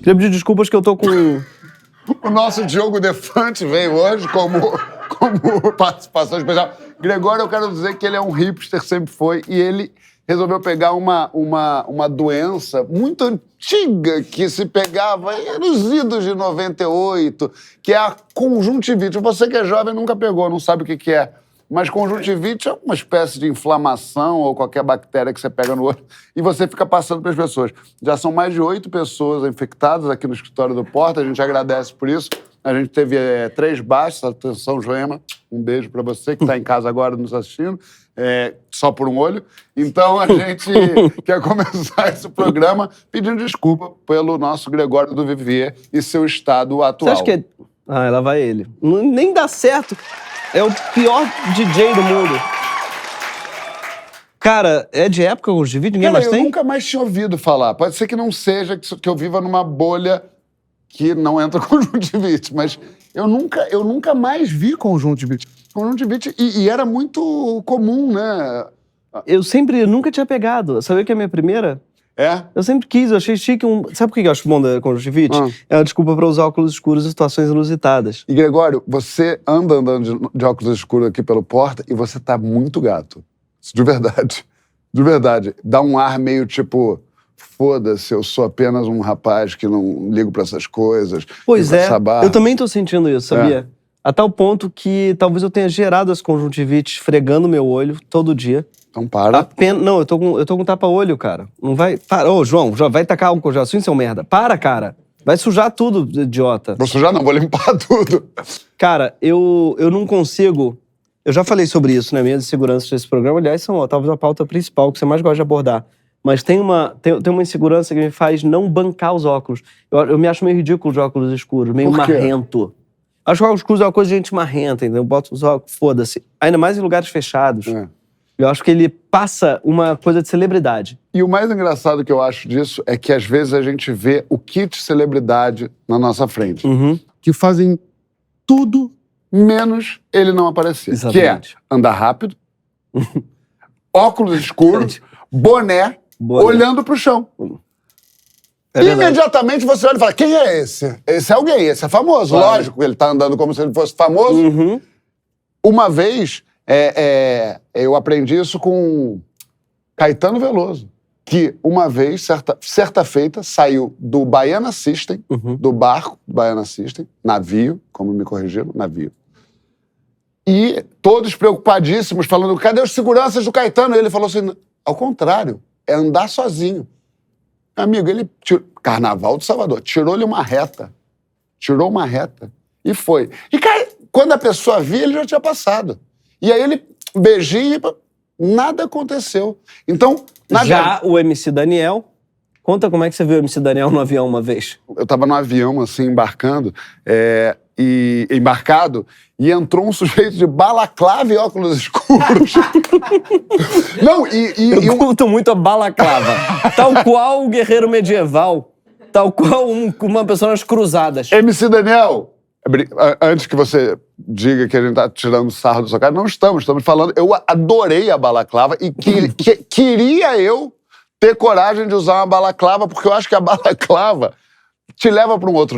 Queria pedir desculpas que eu tô com... O nosso Diogo Defante veio hoje como participação especial. Gregório, eu quero dizer que ele é um hipster, sempre foi, e ele resolveu pegar uma doença muito antiga que se pegava nos idos de 98, que é a conjuntivite. Você que é jovem nunca pegou, não sabe o que é. Mas conjuntivite é uma espécie de inflamação ou qualquer bactéria que você pega no olho e você fica passando para as pessoas. Já são mais de 8 pessoas infectadas aqui no escritório do Porta, a gente agradece por isso. A gente teve 3 baixos, atenção, Joema, um beijo para você que está em casa agora nos assistindo, só por um olho. Então a gente quer começar esse programa pedindo desculpa pelo nosso Gregório do Vivier e seu estado atual. Você acha que lá vai ele. Nem dá certo. É o pior DJ do mundo. Cara, é de época o conjuntivite? Ninguém mais tem? Eu nunca mais tinha ouvido falar. Pode ser que não seja, que eu viva numa bolha que não entra conjuntivite, mas eu nunca mais vi conjuntivite. Conjuntivite, e era muito comum, né? Eu nunca tinha pegado. Sabia que é a minha primeira? É? Eu sempre quis, eu achei chique. Sabe por que eu acho bom da conjuntivite? É uma desculpa pra usar óculos escuros em situações inusitadas. E, Gregório, você andando de óculos escuros aqui pelo Porta e você tá muito gato. De verdade. De verdade. Dá um ar meio tipo... Foda-se, eu sou apenas um rapaz que não ligo pra essas coisas. Pois é, eu também tô sentindo isso, sabia? A tal ponto que talvez eu tenha gerado as conjuntivites esfregando meu olho todo dia. Então para. Não, eu tô com tapa-olho, cara. Não vai... Para. Ô, João, vai tacar álcool gel assim, seu merda. Para, cara. Vai sujar tudo, idiota. Vou sujar não, vou limpar tudo. Cara, eu não consigo... Eu já falei sobre isso, né? Minhas inseguranças desse programa. Aliás, são talvez a pauta principal que você mais gosta de abordar. Mas tem uma insegurança que me faz não bancar os óculos. Eu me acho meio ridículo de óculos escuros, meio marrento. Acho que óculos escuros é uma coisa de gente marrenta, entendeu? Eu boto os óculos, foda-se. Ainda mais em lugares fechados. Eu acho que ele passa uma coisa de celebridade. E o mais engraçado que eu acho disso é que às vezes a gente vê o kit celebridade na nossa frente. Que fazem tudo menos ele não aparecer. Exatamente. Que é andar rápido, óculos escuros, boné, olhando pro chão. Imediatamente você olha e fala, quem é esse? Esse é alguém, esse é famoso. Claro. Lógico, ele tá andando como se ele fosse famoso. Uma vez, eu aprendi isso com Caetano Veloso, que uma vez, certa feita, saiu do Baiana System, do barco do Baiana System, navio, como me corrigiram, navio. E todos preocupadíssimos, falando, cadê os seguranças do Caetano? E ele falou assim, ao contrário, é andar sozinho. Amigo, ele Carnaval de Salvador, tirou-lhe uma reta. Tirou uma reta. E foi. E, cara, quando a pessoa via, ele já tinha passado. E aí ele, beijinho, nada aconteceu. Então... Já o MC Daniel... Conta como é que você viu o MC Daniel no avião uma vez. Eu tava no avião, assim, embarcado, e entrou um sujeito de balaclava e óculos escuros. Não, eu curto muito a balaclava. Tal qual o guerreiro medieval, tal qual uma pessoa nas cruzadas. MC Daniel, antes que você diga que a gente tá tirando sarro do seu cara, não estamos falando... Eu adorei a balaclava e queria eu ter coragem de usar uma balaclava, porque eu acho que a balaclava te leva para um outro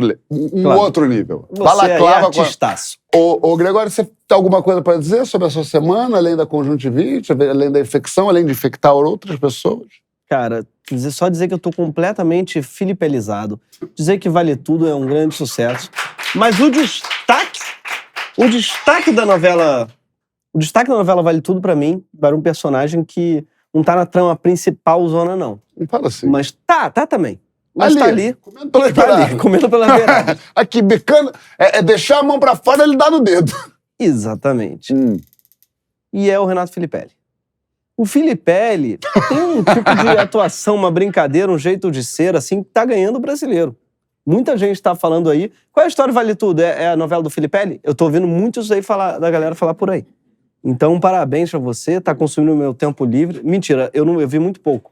nível. Você balaclava é artistaço. Ô, Gregório, você tem alguma coisa para dizer sobre a sua semana, além da conjuntivite, além da infecção, além de infectar outras pessoas? Cara, só dizer que eu tô completamente filipelizado. Dizer que Vale Tudo é um grande sucesso. Mas o destaque da novela Vale Tudo, pra mim, era um personagem que não tá na trama principal zona, não. Não fala assim. Mas tá também. Mas ali, tá ali. Comendo pela beirada. Comendo pela beirada. Aqui, becando. É deixar a mão pra fora e ele dá no dedo. Exatamente. E é o Renato Filipelli. O Filipelli tem um tipo de atuação, uma brincadeira, um jeito de ser, assim, que tá ganhando o brasileiro. Muita gente tá falando aí. Qual é a história Vale Tudo? É a novela do Filipelli? Eu tô ouvindo muitos aí da galera falar por aí. Então, parabéns pra você, tá consumindo o meu tempo livre. Mentira, eu vi muito pouco.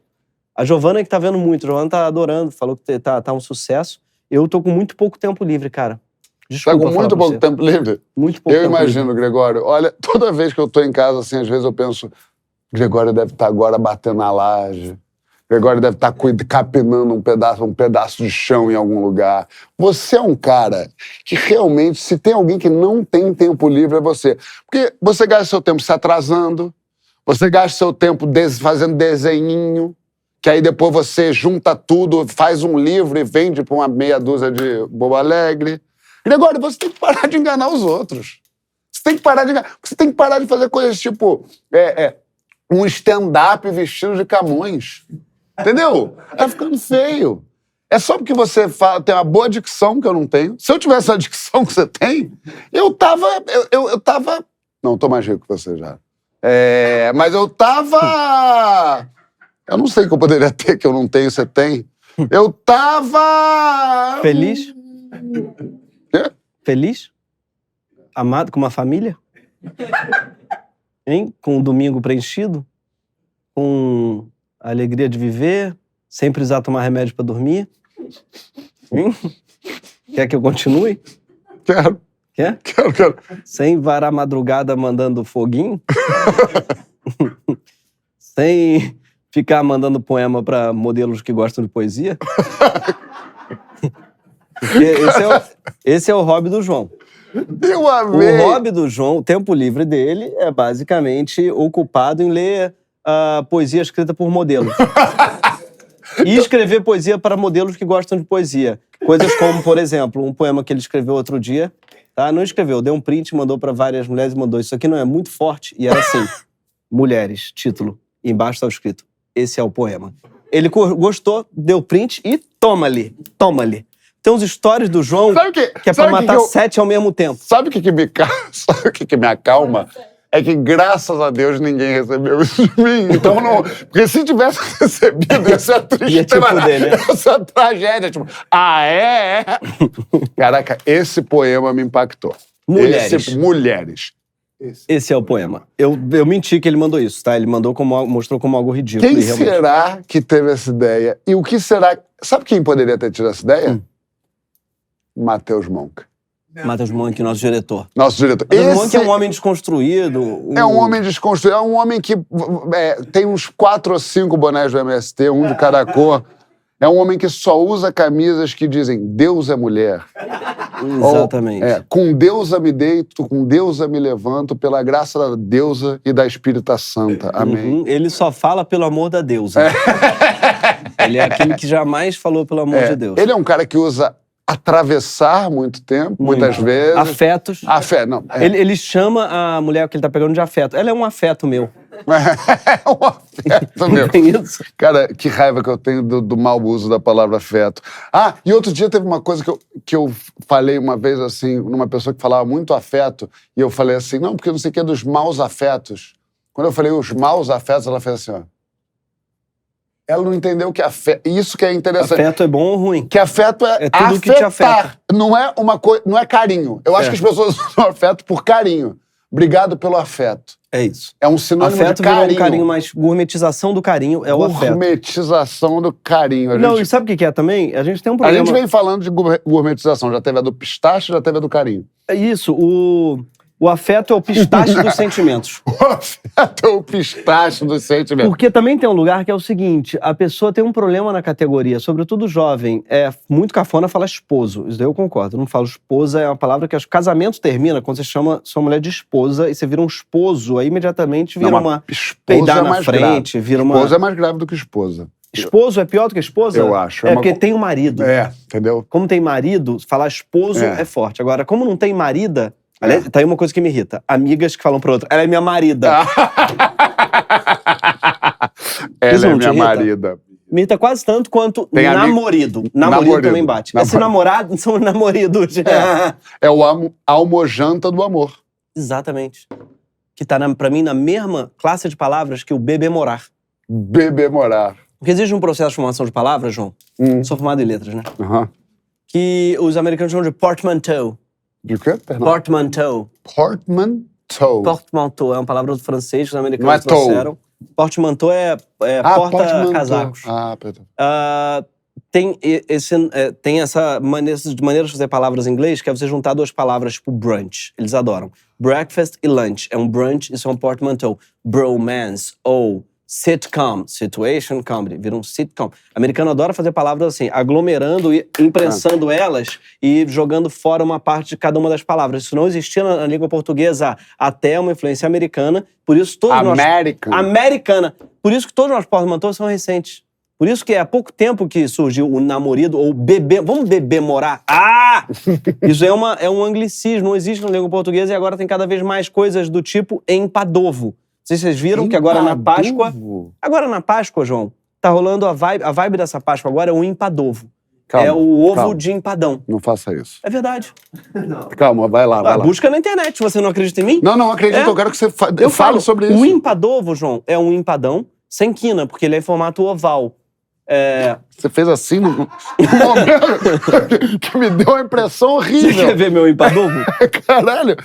A Giovana que tá vendo muito, a Giovana tá adorando, falou que tá um sucesso. Eu tô com muito pouco tempo livre, cara. Desculpa. Tá com muito pouco tempo livre? Muito pouco tempo livre. Eu imagino, Gregório. Olha, toda vez que eu tô em casa, assim, às vezes eu penso, Gregório deve estar agora batendo na laje, Gregório deve estar capinando um pedaço de chão em algum lugar. Você é um cara que realmente, se tem alguém que não tem tempo livre, é você. Porque você gasta seu tempo se atrasando, você gasta seu tempo fazendo desenhinho, que aí depois você junta tudo, faz um livro e vende pra uma meia dúzia de bobo alegre. Gregório, você tem que parar de enganar os outros. Você tem que parar de enganar. Você tem que parar de fazer coisas tipo um stand-up vestido de Camões. Entendeu? Tá ficando feio. É só porque você tem uma boa dicção que eu não tenho. Se eu tivesse a dicção que você tem, eu tava... Não, tô mais rico que você já. Mas eu tava... Eu não sei o que eu poderia ter que eu não tenho, você tem. Eu tava... Feliz? Quê? Feliz? Amado, com uma família? Hein? Com um domingo preenchido? Com a alegria de viver? Sem precisar tomar remédio pra dormir? Hein? Quer que eu continue? Quero. Quer? Quero. Sem varar madrugada mandando foguinho? Sem ficar mandando poema pra modelos que gostam de poesia? Esse é o hobby do João. Eu amei. O hobby do João, o tempo livre dele, é basicamente ocupado em ler poesia escrita por modelos. E escrever poesia para modelos que gostam de poesia. Coisas como, por exemplo, um poema que ele escreveu outro dia, tá? Não escreveu, deu um print, mandou para várias mulheres e mandou: isso aqui não é muito forte? E era assim, mulheres, título. E embaixo estava escrito: esse é o poema. Ele gostou, deu print e toma-lhe. Tem uns stories do João que é pra matar 7 ao mesmo tempo. Sabe o que me acalma? É que, graças a Deus, ninguém recebeu isso de mim. Então, não... Porque se tivesse recebido, ia ser a tristeza. Ia ser a tragédia. Tipo, é? Caraca, esse poema me impactou. Mulheres. Esse é o poema. Eu menti que ele mandou isso, tá? Ele mostrou como algo ridículo. Quem será que teve essa ideia? E o que será... Sabe quem poderia ter tido essa ideia? Matheus Monk. Matheus Monk, nosso diretor. Matheus Monk é um homem desconstruído. É um homem desconstruído. É um homem que tem uns 4 ou 5 bonés do MST, um de cada cor. É um homem que só usa camisas que dizem Deus é mulher. Exatamente. Com deusa me deito, com deusa me levanto, pela graça da deusa e da Espírita Santa. Amém. Ele só fala pelo amor da deusa. Ele é aquele que jamais falou pelo amor de Deus. Ele é um cara que usa atravessar muito tempo, muitas vezes. Afetos. Não. Ele chama a mulher que ele tá pegando de afeto. Ela é um afeto meu. É um afeto meu. Tem isso? Cara, que raiva que eu tenho do mau uso da palavra afeto. E outro dia teve uma coisa que eu falei uma vez assim, numa pessoa que falava muito afeto, e eu falei assim, não, porque não sei o que é dos maus afetos. Quando eu falei os maus afetos, ela fez assim, ó. Ela não entendeu que afeto... Isso que é interessante. Afeto é bom ou ruim? Que afeto é tudo afetar. Que te afeta. Não é uma coisa, não é carinho. Eu acho que as pessoas usam afeto por carinho. Obrigado pelo afeto. É isso. É um sinônimo afeto de carinho. Afeto virou um carinho, mas gourmetização do carinho é o afeto. Gourmetização do carinho. Não, e sabe o que é também? A gente tem um problema... A gente vem falando de gourmetização. Já teve a do pistache, já teve a do carinho. É isso. O afeto é o pistache dos sentimentos. O afeto é o pistache dos sentimentos. Porque também tem um lugar que é o seguinte, a pessoa tem um problema na categoria, sobretudo jovem, é muito cafona falar esposo, isso daí eu concordo, eu não falo esposa, é uma palavra que acho que casamento termina quando você chama sua mulher de esposa e você vira um esposo, aí imediatamente vira uma peidar na frente, vira uma... Esposa é mais grave do que esposa. Esposo é pior do que esposa? Eu acho. Porque tem um marido. Entendeu? Como tem marido, falar esposo é forte. Agora, como não tem marida... Aliás, tá aí uma coisa que me irrita. Amigas que falam pra outra, ela é minha marida. Ela é minha marida. Me irrita quase tanto quanto namorido. Namorido também bate. Esse namorado são namoridos. É o almojanta do amor. Exatamente. Que tá, pra mim, na mesma classe de palavras que o bebemorar. Bebemorar. Porque existe um processo de formação de palavras, João. Sou formado em letras, né? Que os americanos chamam de portmanteau. De quê? Portmanteau. Portmanteau. Portmanteau é uma palavra do francês que os americanos trouxeram. Portmanteau é porta-casacos. Perdão. Tem essa maneira de fazer palavras em inglês, que é você juntar 2 palavras, tipo brunch. Eles adoram. Breakfast e lunch. É um brunch, isso é um portmanteau. Bromance ou sitcom, situation comedy, vira um sitcom. O americano adora fazer palavras assim, aglomerando e imprensando elas e jogando fora uma parte de cada uma das palavras. Isso não existia na língua portuguesa até uma influência americana, por isso todos americana. Por isso que todos os nossos porta-mantões são recentes. Por isso que é há pouco tempo que surgiu o namorido ou bebê. Vamos beber morar? Ah! Isso é um anglicismo, não existe na língua portuguesa e agora tem cada vez mais coisas do tipo empadovo. Não sei se vocês viram que agora na Páscoa... Agora na Páscoa, João, tá rolando a vibe dessa Páscoa agora é o empadovo. Calma, é o ovo de empadão. Não faça isso. É verdade. Não. Calma, vai lá. Busca na internet, você não acredita em mim? Não acredito, eu quero que você fale sobre isso. O empadovo, João, é um empadão sem quina, porque ele é em formato oval. Você fez assim no momento que me deu uma impressão horrível. Você quer ver meu empadovo? Caralho.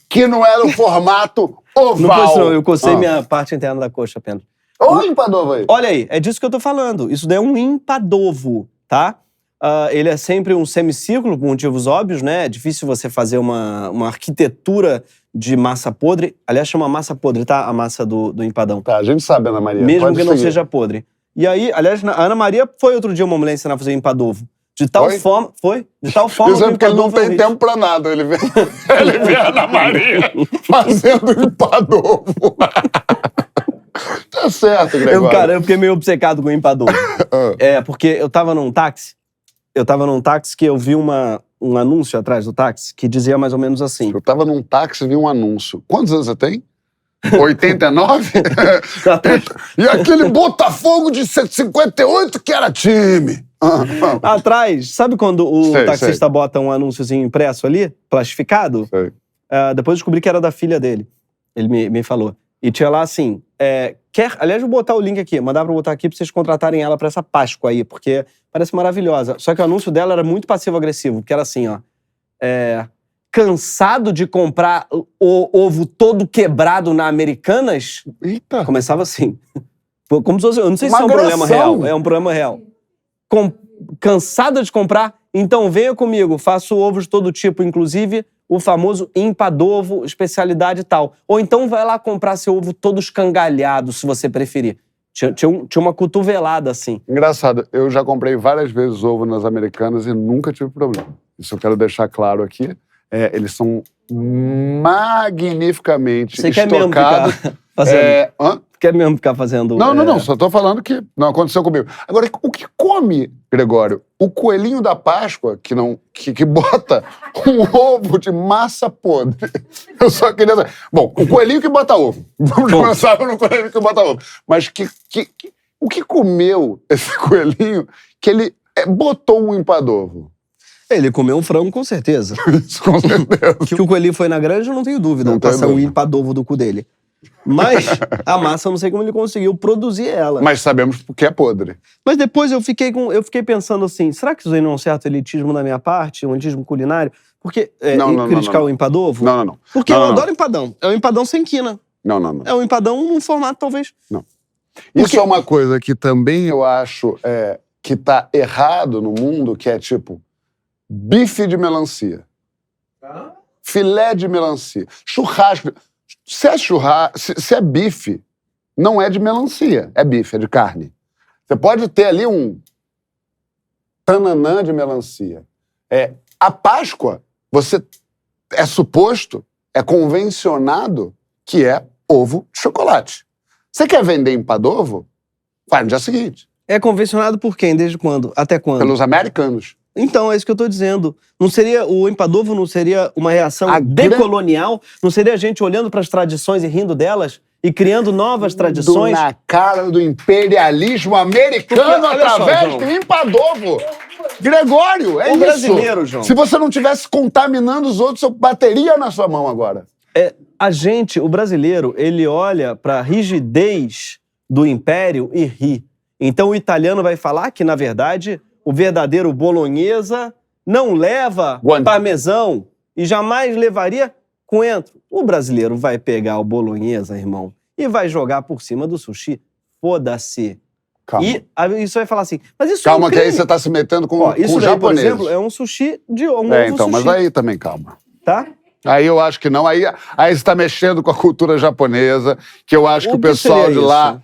Que não era o formato oval. Não foi isso, não. Eu cocei minha parte interna da coxa apenas. Olha o empadovo aí. Olha aí, é disso que eu tô falando. Isso daí é um empadovo, tá? Ele é sempre um semicírculo, por motivos óbvios, né? É difícil você fazer uma arquitetura de massa podre. Aliás, chama massa podre, tá? A massa do empadão. Tá, a gente sabe, Ana Maria. Mesmo que não seja podre. E aí, aliás, a Ana Maria foi outro dia uma mulher ensinar a fazer empadovo. De tal forma... Foi? De tal forma isso é porque ele não tem tempo pra nada. Ele vê a Ana Maria fazendo empadovo. Tá certo, Gregório. Eu fiquei meio obcecado com o empadovo. Porque eu tava num táxi que eu vi um anúncio atrás do táxi que dizia mais ou menos assim. Eu tava num táxi e vi um anúncio. Quantos anos você tem? 89? E aquele Botafogo de 58 que era time. Atrás, sabe quando o taxista bota um anúnciozinho impresso ali, plastificado? Sei. Depois eu descobri que era da filha dele. Ele me falou. E tinha lá assim, aliás, vou botar o link aqui, mandar pra botar aqui pra vocês contratarem ela pra essa Páscoa aí, porque parece maravilhosa. Só que o anúncio dela era muito passivo-agressivo, porque era assim, ó. Cansado de comprar o ovo todo quebrado na Americanas? Eita. Começava assim. Como se fosse, eu não sei se é um problema real. É um problema real. Cansada de comprar? Então venha comigo, faço ovos de todo tipo, inclusive o famoso empadovo, especialidade e tal. Ou então vai lá comprar seu ovo todo escangalhado, se você preferir. Tinha uma cotovelada assim. Engraçado, eu já comprei várias vezes ovo nas Americanas e nunca tive problema. Isso eu quero deixar claro aqui. Eles são magnificamente estocados. Quer mesmo ficar fazendo... Não. Só tô falando que não aconteceu comigo. Agora, o que come, Gregório? O coelhinho da Páscoa, que bota um ovo de massa podre. Eu só queria saber. Bom, o coelhinho que bota ovo. Vamos começar no coelhinho que bota ovo. Mas o que comeu esse coelhinho que ele botou um empadovo? Ele comeu um frango, com certeza. Isso, com certeza. Que o coelhinho foi na granja, eu não tenho dúvida. Não passar o empadovo do cu dele. Mas a massa, eu não sei como ele conseguiu produzir ela. Mas sabemos porque é podre. Mas depois eu fiquei pensando assim, será que isso aí não é um certo elitismo da minha parte? Um elitismo culinário? Porque criticar o empadovo? Não. Porque eu adoro empadão. É um empadão sem quina. Não. É um empadão num formato, talvez... Não. Isso é uma coisa que também eu acho que tá errado no mundo, que é tipo... Bife de melancia. Filé de melancia. Churrasco. Se é bife, não é de melancia. É bife, é de carne. Você pode ter ali um tananã de melancia. A Páscoa, você é convencionado que é ovo de chocolate. Você quer vender empadovo? Vai no dia seguinte. É convencionado por quem? Desde quando? Até quando? Pelos americanos. Então, é isso que eu tô dizendo. O empadovo não seria uma reação decolonial? Não seria a gente olhando para as tradições e rindo delas? E criando novas tradições? Na cara do imperialismo americano através do empadovo. Gregório, é isso. Brasileiro, João. Se você não estivesse contaminando os outros, eu bateria na sua mão agora. O brasileiro, ele olha para a rigidez do império e ri. Então o italiano vai falar que, na verdade... O verdadeiro bolonhesa não leva parmesão e jamais levaria coentro. O brasileiro vai pegar o bolonhesa, irmão, e vai jogar por cima do sushi. Foda-se. Calma. E isso vai falar assim, mas isso calma, é um que aí você tá se metendo com isso os daí, japoneses. por exemplo, é um sushi de ovo então, sushi. Mas aí também calma. Tá? Aí eu acho que não. Aí você tá mexendo com a cultura japonesa, que eu acho que o pessoal de lá...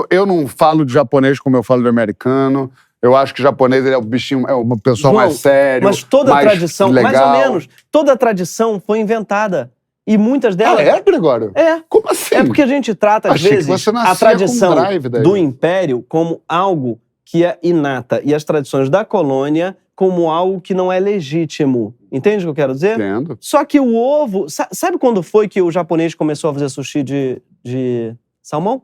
Eu não falo de japonês como eu falo de americano. Eu acho que japonês ele é o bichinho, é uma pessoa João, mais sério, mas toda mais tradição, legal. mais ou menos, toda tradição foi inventada. E muitas delas... Gregório? É. Como assim? É porque a gente trata, às Achei que vezes, você nascia a tradição com drive daí. do império como algo que é inata e as tradições da colônia como algo que não é legítimo. Entende o que eu quero dizer? Entendo. Só que o ovo... Sabe quando foi que o japonês começou a fazer sushi de salmão?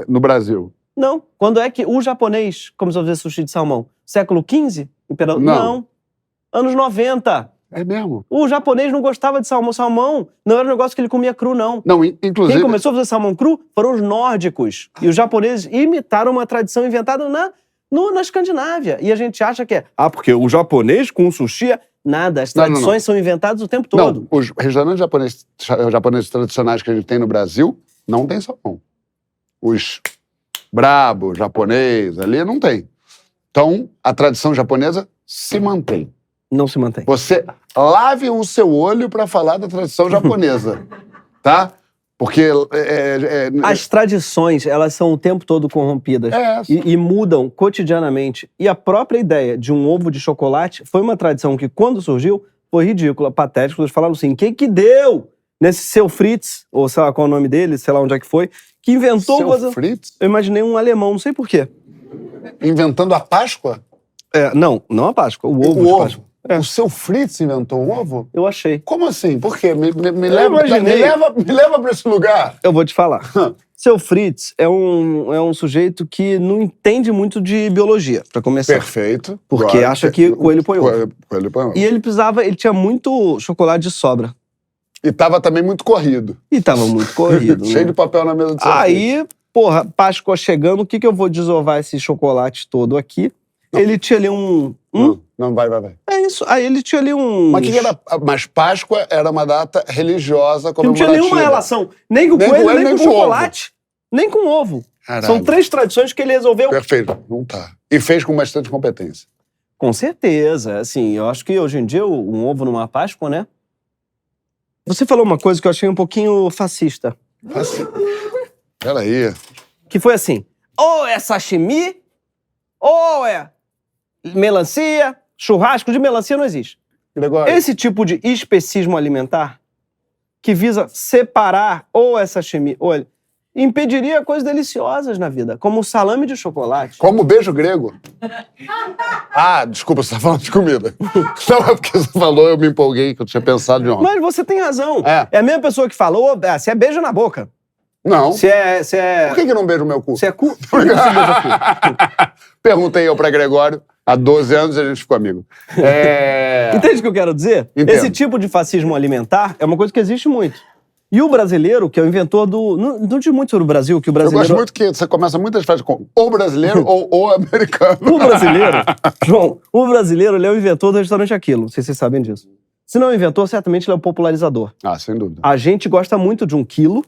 No Brasil. Não. Quando é que o japonês começou a fazer sushi de salmão? Século XV? Não. Anos 90. É mesmo? O japonês não gostava de salmão. Salmão não era um negócio que ele comia cru, não. Não, inclusive... Quem começou a fazer salmão cru foram os nórdicos. E os japoneses imitaram uma tradição inventada na Escandinávia. E a gente acha que é... porque o japonês com sushi é... Nada. As tradições são inventadas o tempo todo. Não, os restaurantes japoneses tradicionais que a gente tem no Brasil não tem salmão. Os brabo, japonês, ali não tem. Então, a tradição japonesa se mantém. Não se mantém. Você lave o seu olho para falar da tradição japonesa, tá? Porque... As tradições, elas são o tempo todo corrompidas. E mudam cotidianamente. E a própria ideia de um ovo de chocolate foi uma tradição que, quando surgiu, foi ridícula, patética. Eles falaram assim, quem que deu nesse seu Fritz, ou sei lá qual é o nome dele, sei lá onde é que foi, que inventou... Seu Fritz? Eu imaginei um alemão, não sei porquê. Inventando a Páscoa? Não a Páscoa, o ovo de Páscoa. O seu Fritz inventou o ovo? Eu achei. Como assim? Por quê? Me imaginei. leva pra esse lugar. Eu vou te falar. Seu Fritz é um sujeito que não entende muito de biologia, pra começar. Perfeito. Porque acha que coelho põe ovo. Coelho põe ovo. E ele tinha muito chocolate de sobra. E tava também muito corrido. Né? Cheio de papel na mesa do seu Aí, porra, Páscoa chegando, o que eu vou desovar esse chocolate todo aqui? Não. Ele tinha ali um... Não, vai. É isso. Aí ele tinha ali um... Mas o que era? Mas Páscoa era uma data religiosa comemorativa. Não tinha nenhuma relação. Nem com coelho, nem com chocolate. Nem com ovo. Caralho. São 3 tradições que ele resolveu... Perfeito. Não tá. E fez com bastante competência. Com certeza. Assim, eu acho que hoje em dia um ovo numa Páscoa, né? Você falou uma coisa que eu achei um pouquinho fascista. Peraí. Que foi assim, ou é sashimi, ou é melancia, churrasco de melancia não existe. Gregório. Esse tipo de especismo alimentar, que visa separar ou é sashimi, ou é... impediria coisas deliciosas na vida, como o salame de chocolate. Como o beijo grego. Desculpa, você tá falando de comida. Não, é porque você falou, eu me empolguei, que eu tinha pensado de ontem. Mas você tem razão. É a mesma pessoa que falou, se é beijo na boca. Não. Se é... Por que não beijo o meu cu? Se é cu... Por que você beija cu? Perguntei eu pra Gregório, há 12 anos a gente ficou amigo. Entende o que eu quero dizer? Entendo. Esse tipo de fascismo alimentar é uma coisa que existe muito. E o brasileiro, que é o inventor do... Não diz muito sobre o Brasil, que o brasileiro... Eu gosto muito que você começa muitas frases com ou brasileiro ou o americano. O brasileiro, João, o brasileiro, ele é o inventor do restaurante Aquilo. Não sei se vocês sabem disso. Se não é o inventor, certamente ele é o popularizador. Sem dúvida. A gente gosta muito de 1 quilo.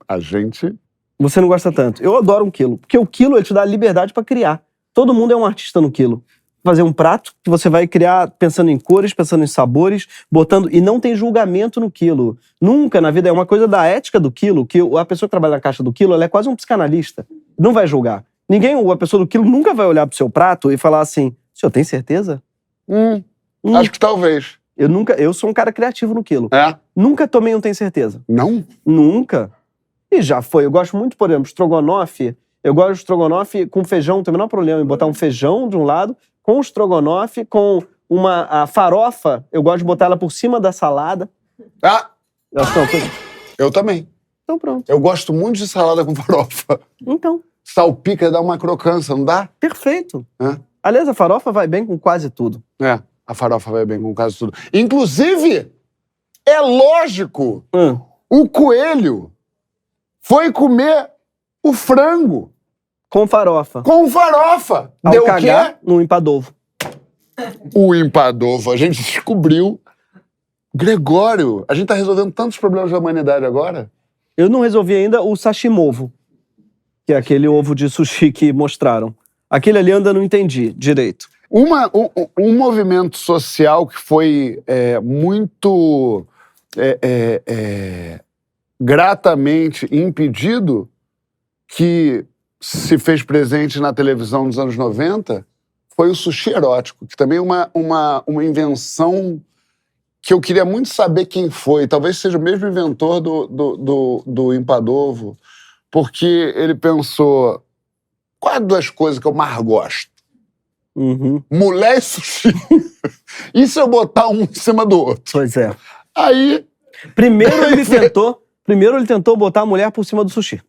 A gente... Você não gosta tanto. Eu adoro 1 quilo. Porque o quilo, ele te dá a liberdade pra criar. Todo mundo é um artista no quilo. Fazer um prato que você vai criar pensando em cores, pensando em sabores, botando... E não tem julgamento no quilo. Nunca na vida. É uma coisa da ética do quilo, que a pessoa que trabalha na caixa do quilo, ela é quase um psicanalista. Não vai julgar. A pessoa do quilo nunca vai olhar pro seu prato e falar assim, o senhor tem certeza? Acho que talvez. Eu sou um cara criativo no quilo. Nunca tomei um tem certeza. Não? Nunca. E já foi. Eu gosto muito, por exemplo, estrogonofe. Eu gosto de estrogonofe com feijão, não tem o menor problema em botar um feijão de um lado, com estrogonofe, com a farofa, eu gosto de botar ela por cima da salada. Eu também. Então pronto. Eu gosto muito de salada com farofa. Então. Salpica dá uma crocância, não dá? Perfeito. Aliás, a farofa vai bem com quase tudo. A farofa vai bem com quase tudo. Inclusive, é lógico, o coelho foi comer o frango. Com farofa. Com farofa. Ao Deu o cagar quê? no empadovo. O empadovo. A gente descobriu. Gregório, a gente tá resolvendo tantos problemas da humanidade agora. Eu não resolvi ainda o sashimovo, que é aquele ovo de sushi que mostraram. Aquele ali eu ainda não entendi direito. Um movimento social que foi muito gratamente impedido que se fez presente na televisão nos anos 90 foi o sushi erótico, que também é uma invenção que eu queria muito saber quem foi. Talvez seja o mesmo inventor do Empadovo, porque ele pensou, quais das coisas que eu mais gosto? Mulher e sushi. E se eu botar um em cima do outro? Pois é. Aí... Primeiro ele tentou botar a mulher por cima do sushi.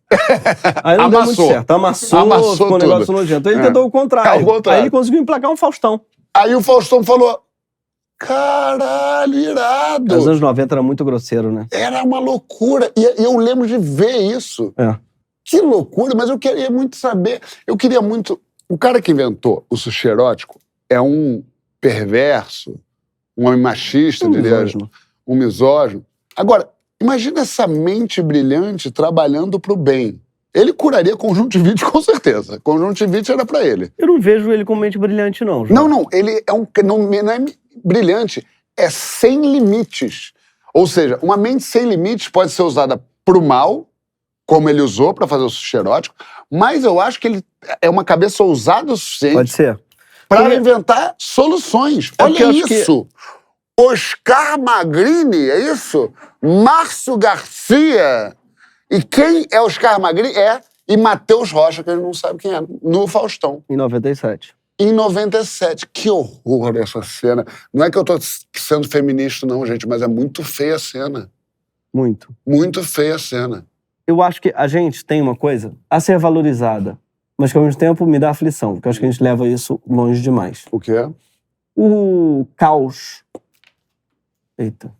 Aí não deu muito certo. Amassou ficou um negócio nojento. Ele tentou o contrário. Aí ele conseguiu emplacar um Faustão. Aí o Faustão falou, caralho, irado. Nos anos 90 era muito grosseiro, né? Era uma loucura. E eu lembro de ver isso. Que loucura, mas eu queria muito saber. O cara que inventou o sushi erótico é um perverso, um homem machista, diria. Um misógino. Agora, imagina essa mente brilhante trabalhando pro bem. Ele curaria conjuntivite com certeza. Conjuntivite era pra ele. Eu não vejo ele como mente brilhante, não. João. Não. Ele é não é brilhante. É sem limites. Ou seja, uma mente sem limites pode ser usada pro mal, como ele usou pra fazer o sushi erótico, mas eu acho que ele é uma cabeça ousada o suficiente. Pode ser. Para inventar soluções. Olha isso. Oscar Magrini, é isso? Márcio Garcia. E quem é Oscar Magrini? E Matheus Rocha, que ele não sabe quem é, no Faustão. Em 97. Em 97. Que horror essa cena. Não é que eu tô sendo feminista, não, gente, mas é muito feia a cena. Muito. Muito feia a cena. Eu acho que a gente tem uma coisa a ser valorizada, mas que ao mesmo tempo me dá aflição, porque eu acho que a gente leva isso longe demais. O quê? O caos... Eita.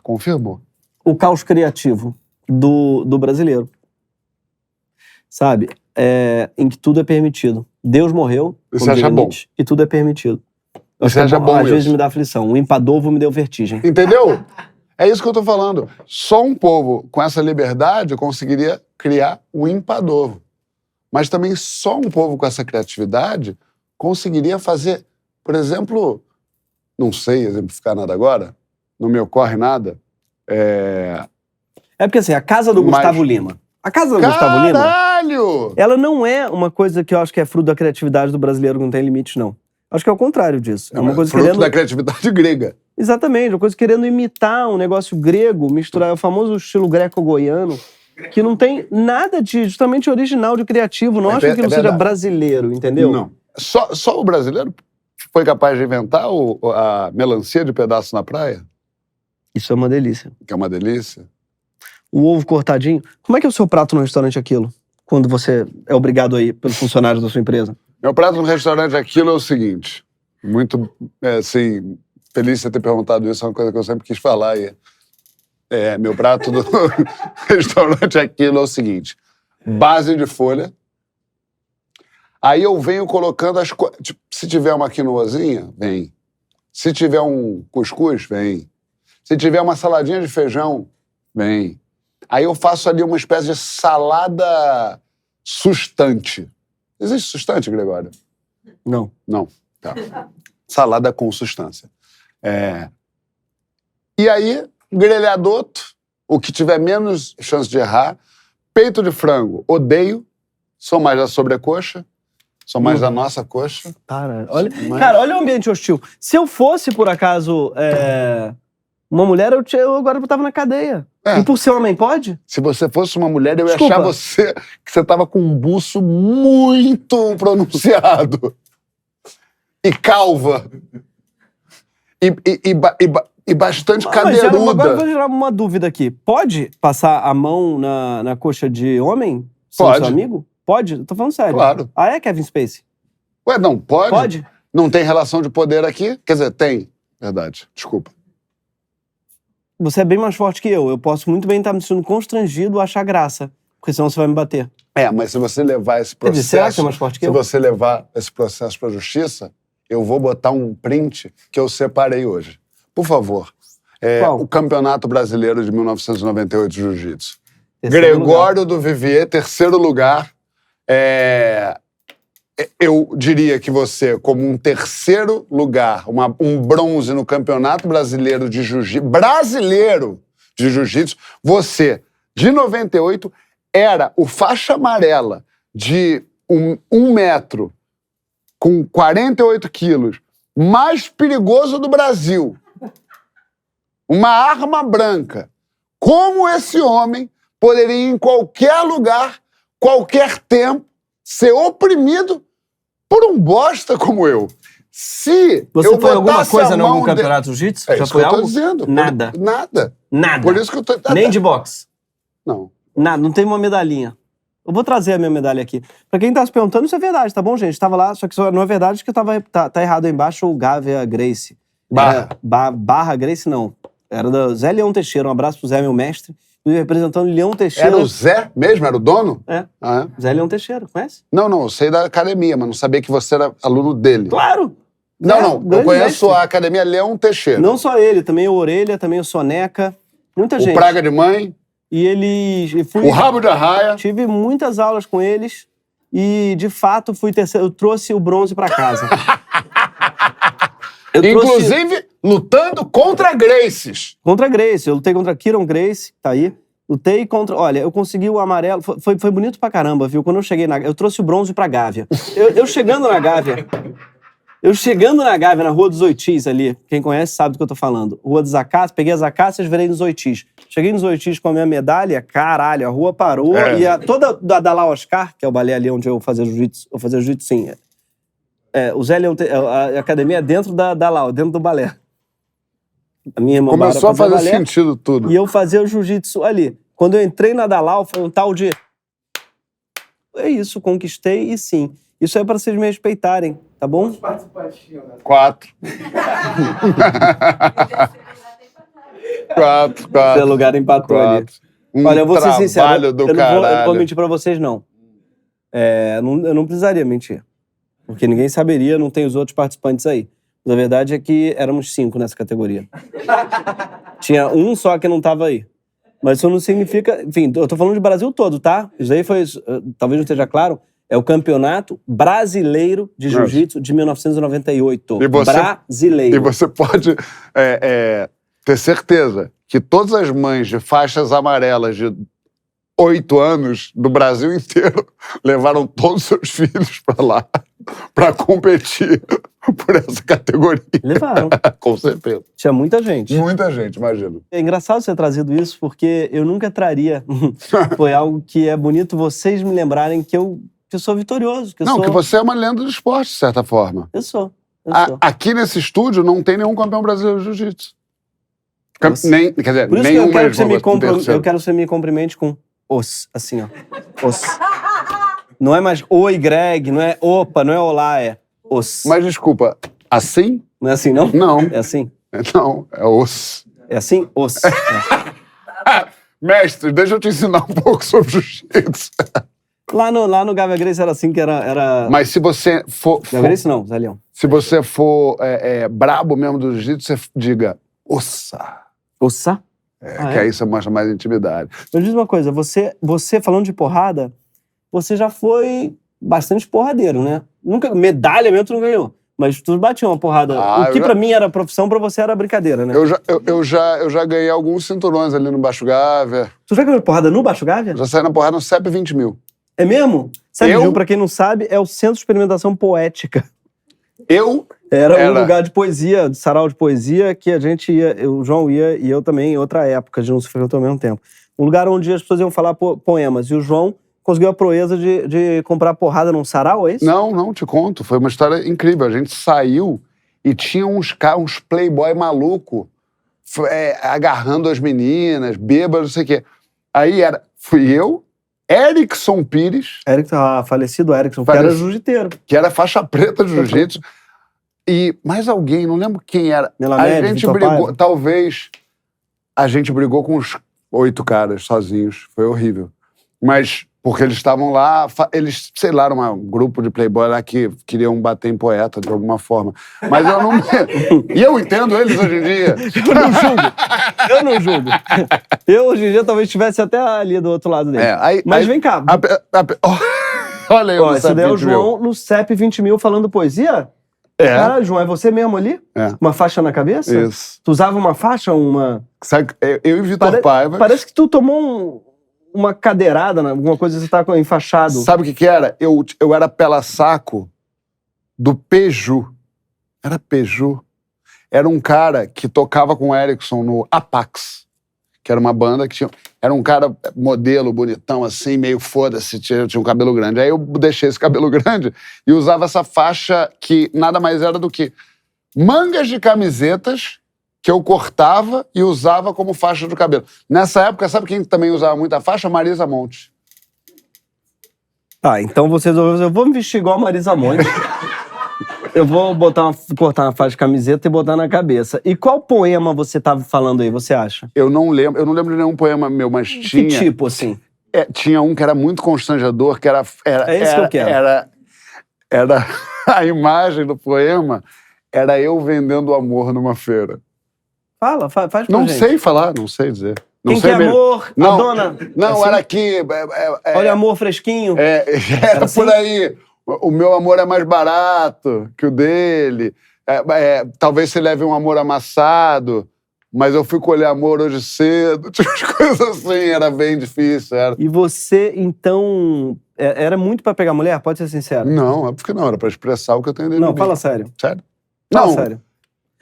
Confirmou. O caos criativo do brasileiro. Sabe? Em que tudo é permitido. Deus morreu, você acha bom? E tudo é permitido. Você acha bom às vezes me dá aflição. O Empadovo me deu vertigem. Entendeu? É isso que eu tô falando. Só um povo com essa liberdade conseguiria criar o Empadovo. Mas também só um povo com essa criatividade conseguiria fazer, por exemplo... Não sei exemplificar nada agora, não me ocorre nada. É porque assim, a casa do Gustavo Lima. A casa do Gustavo Lima... Caralho! Ela não é uma coisa que eu acho que é fruto da criatividade do brasileiro que não tem limites, não. Acho que é o contrário disso. É uma coisa fruto da criatividade grega. Exatamente, uma coisa querendo imitar um negócio grego, misturar o famoso estilo greco-goiano, que não tem nada de justamente original, de criativo. Não acho que aquilo seja brasileiro, entendeu? Não. Só o brasileiro foi capaz de inventar a melancia de pedaço na praia? Isso é uma delícia. Que é uma delícia. O ovo cortadinho. Como é que é o seu prato no restaurante Aquilo? Quando você é obrigado aí pelos funcionários da sua empresa? Meu prato no restaurante Aquilo é o seguinte. Muito, assim, feliz de você ter perguntado isso. É uma coisa que eu sempre quis falar. Meu prato do restaurante Aquilo é o seguinte. Base de folha. Aí eu venho colocando as coisas. Tipo, se tiver uma quinoazinha, vem. Se tiver um cuscuz, vem. Se tiver uma saladinha de feijão, vem. Aí eu faço ali uma espécie de salada sustante. Existe sustante, Gregório? Não. Não. Tá. Salada com substância. E aí, grelhadoto, o que tiver menos chance de errar. Peito de frango, odeio. Sou mais da sobrecoxa. Sou mais da nossa coxa. Cara, olha o ambiente hostil. Se eu fosse, por acaso, uma mulher, eu agora tava na cadeia. E por ser homem, pode? Se você fosse uma mulher, eu ia achar que você tava com um buço muito pronunciado. E calva. E bastante cadeiruda. Agora eu vou gerar uma dúvida aqui. Pode passar a mão na coxa de homem? Pode. Seu amigo? Pode? Eu tô falando sério. Claro. Kevin Spacey? Ué, não, pode? Pode? Não tem relação de poder aqui? Quer dizer, tem. Verdade, desculpa. Você é bem mais forte que eu. Eu posso muito bem estar me sentindo constrangido a achar graça. Porque senão você vai me bater. Mas se você levar esse processo... Será que é mais forte que eu? Se você levar esse processo pra justiça, eu vou botar um print que eu separei hoje. Por favor. O Campeonato Brasileiro de 1998 de Jiu-Jitsu. Gregório do Vivier, 3º lugar. Eu diria que você, como um 3º lugar, um bronze no Campeonato Brasileiro de Jiu-Jitsu, você, de 98, era o faixa amarela de 1 metro com 48 quilos mais perigoso do Brasil. Uma arma branca. Como esse homem poderia ir em qualquer lugar, qualquer tempo, ser oprimido por um bosta como eu? Se Você eu foi alguma botasse coisa a em algum mão campeonato de jiu-jitsu? É Já isso foi que eu tô algo? dizendo. Nada. Nada. Nada. Por isso que eu tô... Nem de boxe? Não. Nada, não tem uma medalhinha. Eu vou trazer a minha medalha aqui. Pra quem tá se perguntando, isso é verdade, tá bom, gente? Tava lá, só que não é verdade que tá errado aí embaixo o Gávea Gracie. Barra. Barra Gracie, não. Era do Zé Leão Teixeira. Um abraço pro Zé, meu mestre. Representando Leão Teixeira. Era o Zé mesmo? Era o dono? É. Ah, é? Zé Leão Teixeira, conhece? Não, eu sei da academia, mas não sabia que você era aluno dele. Claro! Não, Zé, não. Eu grande conheço mestre. a Academia Leão Teixeira. Não só ele, também o Orelha, também o Soneca. Muita gente. O Praga de Mãe, E eles... o Rabo de Arraia. Tive muitas aulas com eles e, de fato, fui terceiro. Eu trouxe o bronze pra casa. Inclusive, lutando contra Gracies. Contra a Gracie. Eu lutei contra a Kiron Gracie, tá aí. Lutei contra... Olha, eu consegui o amarelo. Foi bonito pra caramba, viu? Quando eu cheguei na... Eu trouxe o bronze pra Gávea. Eu chegando na Gávea... na Rua dos Oitis ali. Quem conhece sabe do que eu tô falando. Rua dos Acácias. Peguei as Acácias, virei nos Oitis. Cheguei nos Oitis com a minha medalha. Caralho, a rua parou. É. E toda da lá Oscar, que é o balé ali onde eu fazia jiu-jitsu. Eu fazia jiu-jitsu, sim. O Zé Leão... A academia é dentro da Lau, dentro do balé. A minha irmã Começou a Bárbara fazia fazer balé, sentido tudo. e eu fazia o jiu-jitsu ali. Quando eu entrei na Dalau, foi um tal de... É isso, conquistei e sim. Isso é pra vocês me respeitarem, tá bom? 4. 4. Seu lugar empatou ali. Olha, eu vou ser sincero, eu não vou mentir pra vocês, não. Eu não precisaria mentir. Porque ninguém saberia, não tem os outros participantes aí. Mas a verdade é que éramos 5 nessa categoria. Tinha um só que não tava aí. Mas isso não significa... Enfim, eu tô falando de Brasil todo, tá? Isso aí foi... Talvez não esteja claro. É o Campeonato Brasileiro de Jiu-Jitsu de 1998. Brasileiro. E você pode ter certeza que todas as mães de faixas amarelas de 8 anos do Brasil inteiro levaram todos os seus filhos pra lá pra competir por essa categoria. Levaram. Com certeza. Tinha muita gente. Muita gente, imagino. É engraçado você ter trazido isso, porque eu nunca traria. Foi algo que é bonito vocês me lembrarem que eu sou vitorioso. Que você é uma lenda do esporte, de certa forma. Eu sou. Aqui nesse estúdio não tem nenhum campeão brasileiro de jiu-jitsu. Quer dizer, por isso nenhum que eu quero que mesmo. eu quero que você me cumprimente com os, assim, ó. Os. Não é mais oi, Greg, não é opa, não é olá, é os. Mas desculpa, assim? Não é assim, não? Não. É assim? Não, é os. É assim? Os. Mestre, deixa eu te ensinar um pouco sobre jiu-jitsu. Lá no Gávea Gracie era assim que era... Mas se você for... Gávea Gracie não, Zé Leão. Se você for brabo mesmo do jiu-jitsu, você diga ossa. Ossa? Que aí você mostra mais intimidade. Mas diz uma coisa, você falando de porrada, você já foi bastante porradeiro, né? Nunca, medalha mesmo tu não ganhou. Mas tu batia uma porrada. O que pra mim era profissão, pra você era brincadeira, né? Eu já ganhei alguns cinturões ali no Baixo Gávea. Tu já ganhou porrada no Baixo Gávea? Já saí na porrada no CEP 20 mil. É mesmo? CEP, pra quem não sabe, é o Centro de Experimentação Poética. Era um lugar de poesia, de sarau de poesia, que a gente ia, o João ia e eu também, em outra época, a gente não se frequentou ao mesmo tempo. Um lugar onde as pessoas iam falar poemas. E o João conseguiu a proeza de comprar porrada num sarau, é isso? Não, te conto. Foi uma história incrível. A gente saiu e tinha uns playboy maluco agarrando as meninas, bêbados, não sei o quê. Aí fui eu, Erickson Pires. Falecido Erickson, que era jiu-jiteiro. Que era faixa preta de jiu-jitsu. E mais alguém, não lembro quem era. Melamed, a gente brigou, talvez a gente brigou com uns 8 caras sozinhos. Foi horrível. Mas porque eles estavam lá, eles, sei lá, era um grupo de playboy lá que queriam bater em poeta de alguma forma. Mas eu não... E eu entendo eles hoje em dia. Eu não julgo. Eu hoje em dia talvez estivesse até ali do outro lado dele. Mas vem cá. Olha aí o esse daí é o João no CEP 20 mil falando poesia? Cara, João, é você mesmo ali? Uma faixa na cabeça? Isso. Tu usava uma faixa, uma... Sabe, eu e Vitor Paiva... Parece que tu tomou uma cadeirada, alguma coisa, você tá enfaixado. Sabe o que era? Eu era pela-saco do Peju. Era Peju. Era um cara que tocava com o Erickson no Apax, que era uma banda que tinha... Era um cara modelo, bonitão, assim, meio foda-se, tinha um cabelo grande. Aí eu deixei esse cabelo grande e usava essa faixa que nada mais era do que mangas de camisetas que eu cortava e usava como faixa do cabelo. Nessa época, sabe quem também usava muita faixa? Marisa Monte. Tá, então você resolveu, eu vou me vestir igual a Marisa Monte. Eu vou cortar uma faixa de camiseta e botar na cabeça. E qual poema você tava falando aí, você acha? Eu não lembro de nenhum poema meu, mas tinha... Que tipo, assim? Tinha um que era muito constrangedor, que era É esse que eu quero. Era a imagem do poema, era eu vendendo amor numa feira. Fala, faz pra Não gente. sei falar, não sei dizer. Não Quem sei quer mesmo. amor? Não, a dona? Não, assim? era aqui... Olha, amor fresquinho. Era assim? por aí. O meu amor é mais barato que o dele. Talvez você leve um amor amassado, mas eu fui colher amor hoje cedo. Tipo, as coisas assim, era bem difícil. Era. E você, então, era muito pra pegar mulher? Pode ser sincero. Não, óbvio que não. Era pra expressar o que eu tenho dentro de Não, mim. fala sério. Sério? Fala Não. sério.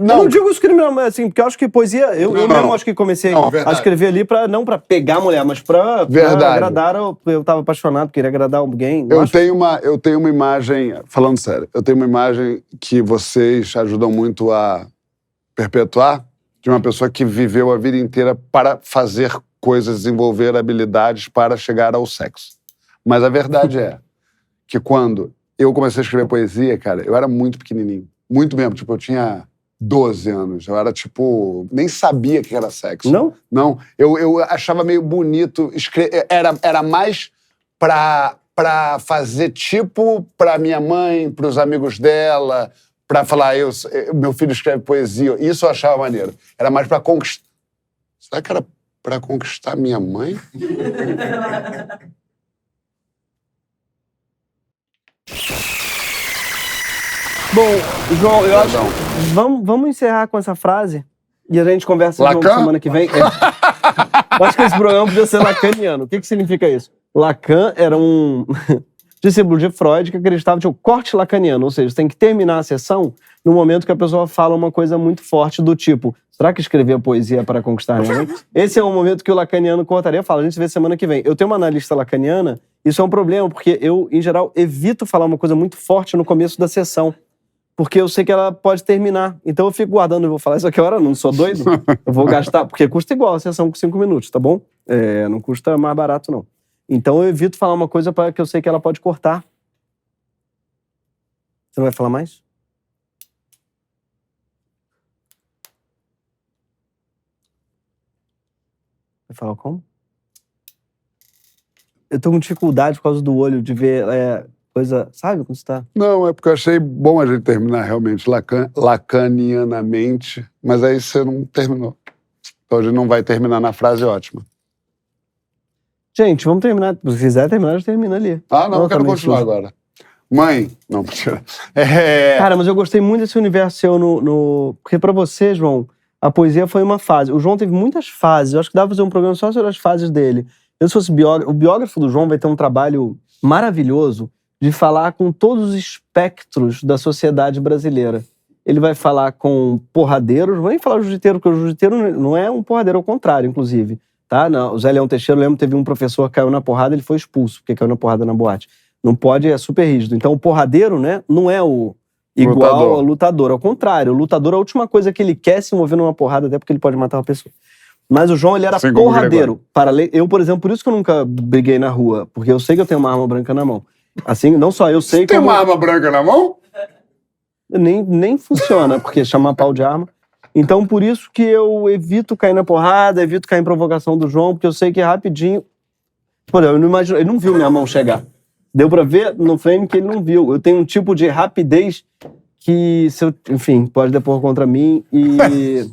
Não. Eu não digo isso criminalmente, assim, porque eu acho que poesia... Eu mesmo acho que comecei a escrever ali não pra pegar mulher, mas pra agradar... Eu tava apaixonado, queria agradar alguém. Eu tenho uma imagem... Falando sério, eu tenho uma imagem que vocês ajudam muito a perpetuar de uma pessoa que viveu a vida inteira para fazer coisas, desenvolver habilidades para chegar ao sexo. Mas a verdade é que quando eu comecei a escrever poesia, cara, eu era muito pequenininho. Muito mesmo. Tipo, eu tinha 12 anos. Eu era, tipo... Nem sabia que era sexo. Não? Não. Eu achava meio bonito. Era mais pra fazer tipo pra minha mãe, pros amigos dela, pra falar, meu filho escreve poesia. Isso eu achava maneiro. Era mais pra conquistar... Será que era pra conquistar minha mãe? Bom, João, eu acho... Vamos encerrar com essa frase e a gente conversa de novo semana que vem. Eu acho que esse programa podia ser lacaniano. O que significa isso? Lacan era um discípulo de Freud que acreditava que tinha o corte lacaniano, ou seja, você tem que terminar a sessão no momento que a pessoa fala uma coisa muito forte do tipo, será que escrever poesia para conquistar ninguém? Esse é o momento que o lacaniano cortaria. Fala, a gente se vê semana que vem. Eu tenho uma analista lacaniana, isso é um problema, porque eu, em geral, evito falar uma coisa muito forte no começo da sessão. Porque eu sei que ela pode terminar. Então eu fico guardando, eu vou falar isso aqui agora, não sou doido. Eu vou gastar, porque custa igual a sessão com 5 minutos, tá bom? Não custa mais barato, não. Então eu evito falar uma coisa que eu sei que ela pode cortar. Você não vai falar mais? Vai falar como? Eu tô com dificuldade por causa do olho, de ver coisa... Sabe como você tá? Não, é porque eu achei bom a gente terminar realmente lacanianamente, mas aí você não terminou. Então a gente não vai terminar na frase ótima. Gente, vamos terminar. Se quiser terminar, já termina ali. Ah, não, eu quero continuar agora. Mãe... Não, mentira. Cara, mas eu gostei muito desse universo seu no... Porque pra você, João, a poesia foi uma fase. O João teve muitas fases. Eu acho que dá pra fazer um programa só sobre as fases dele. Eu, se fosse biógrafo... O biógrafo do João vai ter um trabalho maravilhoso de falar com todos os espectros da sociedade brasileira. Ele vai falar com porradeiros, não vou nem falar jiu-jiteiro, porque o jiu-jiteiro não é um porradeiro, ao contrário, inclusive. Tá? Não, o Zé Leão Teixeira, eu lembro, teve um professor que caiu na porrada, ele foi expulso, porque caiu na porrada na boate. Não pode, é super rígido. Então o porradeiro, né, não é o igual ao lutador. Ao contrário, o lutador, a última coisa que ele quer é se mover numa porrada, até porque ele pode matar uma pessoa. Mas o João, ele era assim porradeiro. Eu, por exemplo, por isso que eu nunca briguei na rua, porque eu sei que eu tenho uma arma branca na mão. Assim, não só eu sei que... Tem uma arma branca na mão? Nem funciona, porque chama pau de arma. Então, por isso que eu evito cair na porrada, evito cair em provocação do João, porque eu sei que rapidinho... Pô, eu não imagino... Ele não viu minha mão chegar. Deu pra ver no frame que ele não viu. Eu tenho um tipo de rapidez que, enfim, pode depor contra mim e...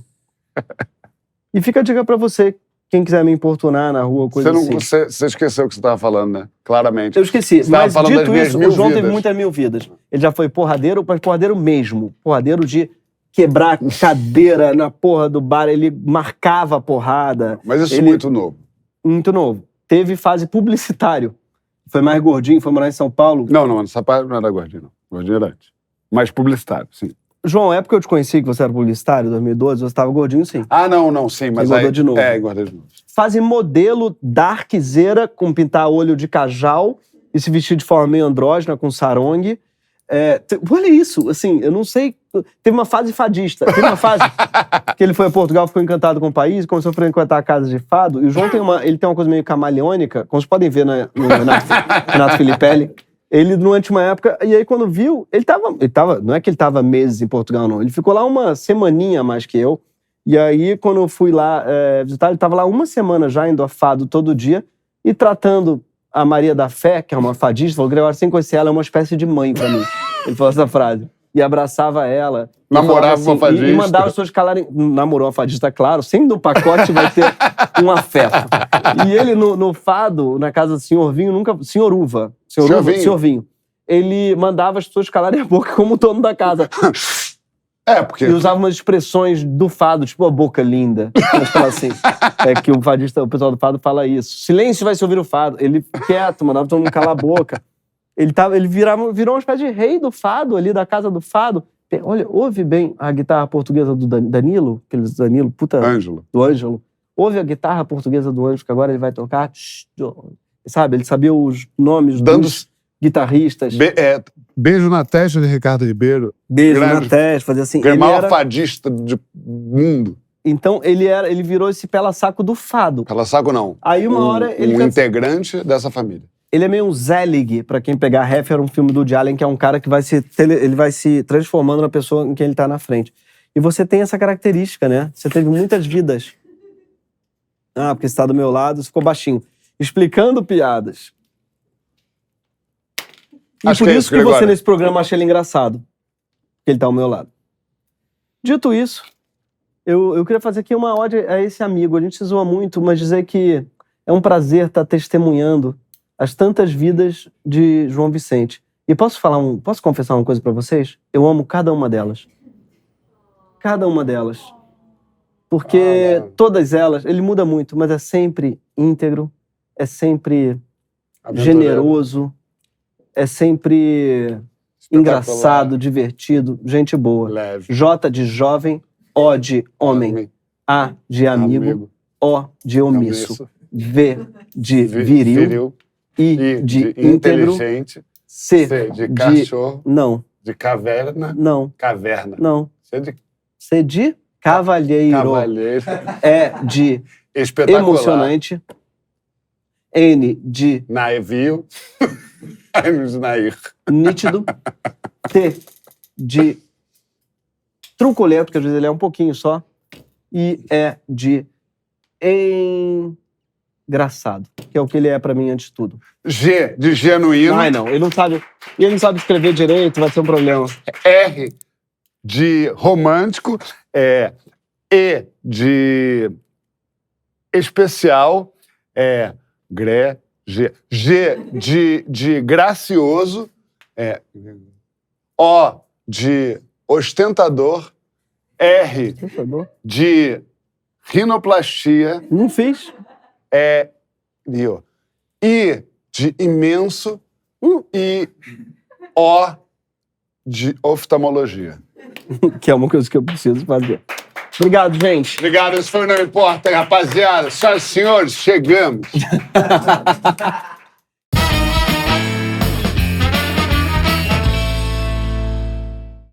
E fica a dica pra você, quem quiser me importunar na rua, coisa assim. Você esqueceu o que você estava falando, né? Claramente. Eu esqueci. Mas, dito isso, o João teve vidas. muitas 1000 vidas. Ele já foi porradeiro, mas porradeiro mesmo. Porradeiro de quebrar cadeira na porra do bar. Ele marcava a porrada. Mas isso é muito novo. Muito novo. teve fase publicitário. Foi mais gordinho, foi morar em São Paulo. Não, essa parte não era gordinho, não. Gordinho era antes. Mas publicitário, sim. João, época que eu te conheci, que você era publicitário, 2012, você estava gordinho, sim. Não, sim, mas engordou de novo. Engordei de novo. Fase modelo, darkzeira, com pintar olho de cajal e se vestir de forma meio andrógena, com sarong. Olha isso, assim, eu não sei... Teve uma fase fadista. Teve uma fase que ele foi a Portugal, ficou encantado com o país, começou a frequentar a casa de fado. E o João tem uma coisa meio camaleônica, como vocês podem ver no Renato Filipelli. Ele, durante uma época... E aí, quando viu, ele tava... Não é que ele tava meses em Portugal, não. Ele ficou lá uma semaninha a mais que eu. E aí, quando eu fui lá visitar, ele tava lá uma semana já, indo a fado todo dia. E tratando a Maria da Fé, que é uma fadista, falou, Gregório, sem conhecer ela, é uma espécie de mãe pra mim. Ele falou essa frase. E abraçava ela. Namorava assim, uma fadista. E mandava as pessoas calarem... Namorou uma fadista, claro. Sempre no pacote vai ter um afeto. E ele, no fado, na casa do senhor Vinho, nunca... Senhor Uva. Senhor Vinho. Ele mandava as pessoas calarem a boca como o dono da casa. Porque... E usava umas expressões do fado, tipo a boca linda. Mas fala assim. Que o pessoal do fado fala isso. Silêncio, vai se ouvir o fado. Ele quieto, mandava todo mundo calar a boca. Ele virou uma espécie de rei do fado ali, da casa do fado. Olha, ouve bem a guitarra portuguesa do Danilo, aqueles Danilo, Ângelo. do Ângelo. Ouve a guitarra portuguesa do Ângelo, que agora ele vai tocar. Sabe, ele sabia os nomes dos guitarristas. Beijo na testa de Ricardo Ribeiro. Beijo na testa, fazia assim. O maior fadista do mundo. Então, ele virou esse pela-saco do fado. Pela-saco não. Aí uma hora ele... integrante dessa família. Ele é meio um Zelig, pra quem pegar Ref, era um filme do Woody Allen, que é um cara que ele vai se transformando na pessoa em quem ele tá na frente. E você tem essa característica, né? Você teve muitas vidas. Porque você tá do meu lado, você ficou baixinho. Explicando piadas. E por isso que você, nesse programa, acha ele engraçado. Que ele tá ao meu lado. Dito isso, eu queria fazer aqui uma ode a esse amigo. A gente se zoa muito, mas dizer que é um prazer estar testemunhando as tantas vidas de João Vicente. E posso confessar uma coisa pra vocês? Eu amo cada uma delas. Cada uma delas. Porque todas elas, ele muda muito, mas é sempre íntegro, é sempre generoso, é sempre engraçado, divertido, gente boa. Leve. J de jovem, O de homem, A de amigo, O de omisso, V de viril, I de íntegro, C de cachorro, não. De caverna, não. Caverna, não. C de cavalheiro, E de espetacular, emocionante, N de naivio, N de nair, nítido, T de truculento, que às vezes ele é um pouquinho só, e E de engraçado, que é o que ele é pra mim antes de tudo. G de genuíno. Ai, não, ele não sabe escrever direito, vai ser um problema. R de romântico, E de especial, G de gracioso, O de ostentador, R de rinoplastia. Não fiz. I de imenso e O de oftalmologia. Que é uma coisa que eu preciso fazer. Obrigado, gente. Obrigado, esse foi o Não Importa, rapaziada. Senhoras e senhores, chegamos.